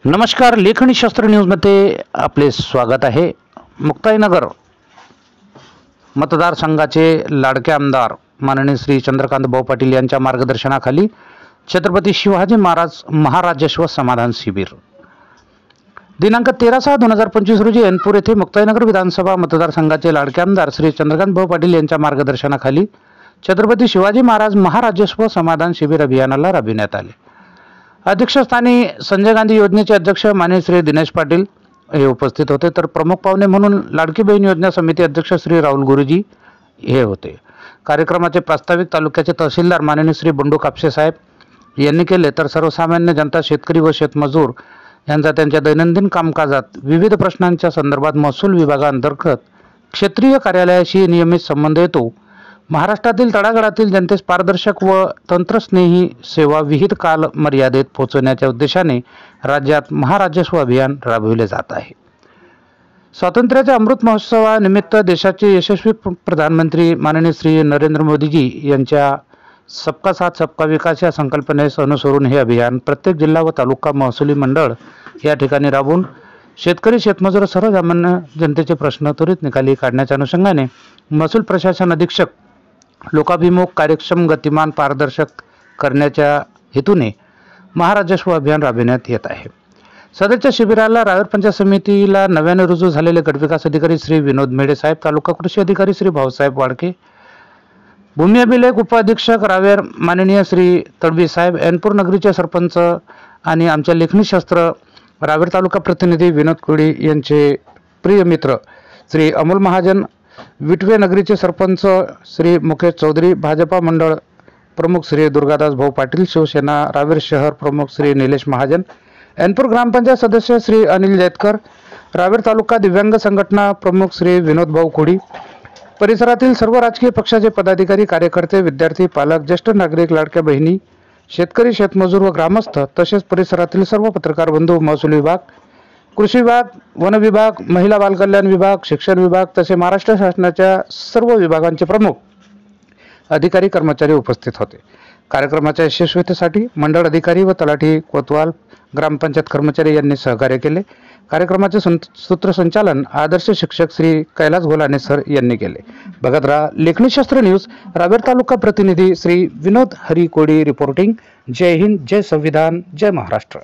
नमस्कार, लेखणी शास्त्र न्यूजमध्ये आपले स्वागत आहे। मुक्ताईनगर मतदारसंघाचे लाडके आमदार माननीय श्री चंद्रकांत भाऊ पाटील यांच्या मार्गदर्शनाखाली छत्रपती शिवाजी महाराज महाराजस्व समाधान शिबिर दिनांक 13/6/2025 रोजी एनपूर येथे मुक्ताईनगर विधानसभा मतदारसंघाचे लाडके आमदार श्री चंद्रकांत भाऊ पाटील यांच्या मार्गदर्शनाखाली छत्रपती शिवाजी महाराज महाराजस्व समाधान शिबिर अभियानाला राबविण्यात आले। अध्यक्षस्थानी संजय गांधी योजनेचे अध्यक्ष माननीय श्री दिनेश पाटील हे उपस्थित होते, तर प्रमुख पाहुणे म्हणून लाडकी बहीण योजना समिती अध्यक्ष श्री राहुल गुरुजी हे होते। कार्यक्रमाचे प्रास्ताविक तालुक्याचे तहसीलदार माननीय श्री बंडू कापसे साहेब यांनी केले, तर सर्वसामान्य जनता, शेतकरी व शेतमजूर यांचा त्यांच्या दैनंदिन कामकाजात विविध प्रश्नांच्या संदर्भात महसूल विभागाअंतर्गत क्षेत्रीय कार्यालयाशी नियमित संबंध येतो। महाराष्ट्रातील तळागाळातील जनतेस पारदर्शक व तंत्रस्नेही सेवा विहित काल मर्यादेत पोहोचवण्याच्या उद्देशाने राज्यात महाराजस्व अभियान राबविले जात आहे। स्वातंत्र्याच्या अमृत महोत्सवानिमित्त देशाचे यशस्वी प्रधानमंत्री माननीय श्री नरेंद्र मोदीजी यांच्या सबका साथ सबका विकास या संकल्पनेस अनुसरून हे अभियान प्रत्येक जिल्हा व तालुका महसुली मंडळ या ठिकाणी राबवून शेतकरी, शेतमजूर, सर्वसामान्य जनतेचे प्रश्न त्वरित निकाली काढण्याच्या अनुषंगाने महसूल प्रशासन अधीक्षक लोकाभिमुख, कार्यक्षम, गतिमान, पारदर्शक करण्याच्या हेतूने महाराजस्व अभियान राबविण्यात येत आहे। सदरच्या शिबिराला रावेर पंचायत समितीला नव्याने रुजू झालेले गटविकास अधिकारी श्री विनोद मेढे साहेब, तालुका कृषी अधिकारी श्री भाऊसाहेब वाडके, भूमी अभिलेख उपाधीक्षक रावेर माननीय श्री तडवी साहेब, एनपूर नगरीचे सरपंच आणि आमच्या लेखणी शास्त्र रावेर तालुका प्रतिनिधी विनोद कोळी यांचे प्रिय मित्र श्री अमोल महाजन, विटवे नगरीचे सरपंच श्री मुकेश चौधरी, भाजपा मंडळ प्रमुख श्री दुर्गादास भाऊ पाटील, शिवसेना रावेर शहर प्रमुख श्री निलेश महाजन, एनपूर ग्रामपंचायत सदस्य श्री अनिल जैतकर, रावेर तालुका दिव्यांग संघटना प्रमुख श्री विनोद भाऊ खोडी, परिसरातील सर्व राजकीय पक्षाचे पदाधिकारी, कार्यकर्ते, विद्यार्थी, पालक, ज्येष्ठ नागरिक, लाडक्या बहिणी, शेतकरी, शेतमजूर व ग्रामस्थ, तसेच परिसरातील सर्व पत्रकार बंधू, महसूल विभाग, कृषी विभाग, वन विभाग, महिला बालकल्याण विभाग, शिक्षण विभाग तसे महाराष्ट्र शासनाच्या सर्व विभागांचे प्रमुख अधिकारी, कर्मचारी उपस्थित होते। कार्यक्रमाच्या यशस्वीतेसाठी मंडळ अधिकारी व तलाठी कोतवाल, ग्रामपंचायत कर्मचारी यांनी सहकार्य केले। कार्यक्रमाचे सूत्रसंचालन आदर्श शिक्षक श्री कैलास गोलाने सर यांनी केले। बघत रहा लेखणी शास्त्र न्यूज। रावेर तालुका प्रतिनिधी श्री विनोद हरी कोडी रिपोर्टिंग। जय हिंद, जय संविधान, जय महाराष्ट्र।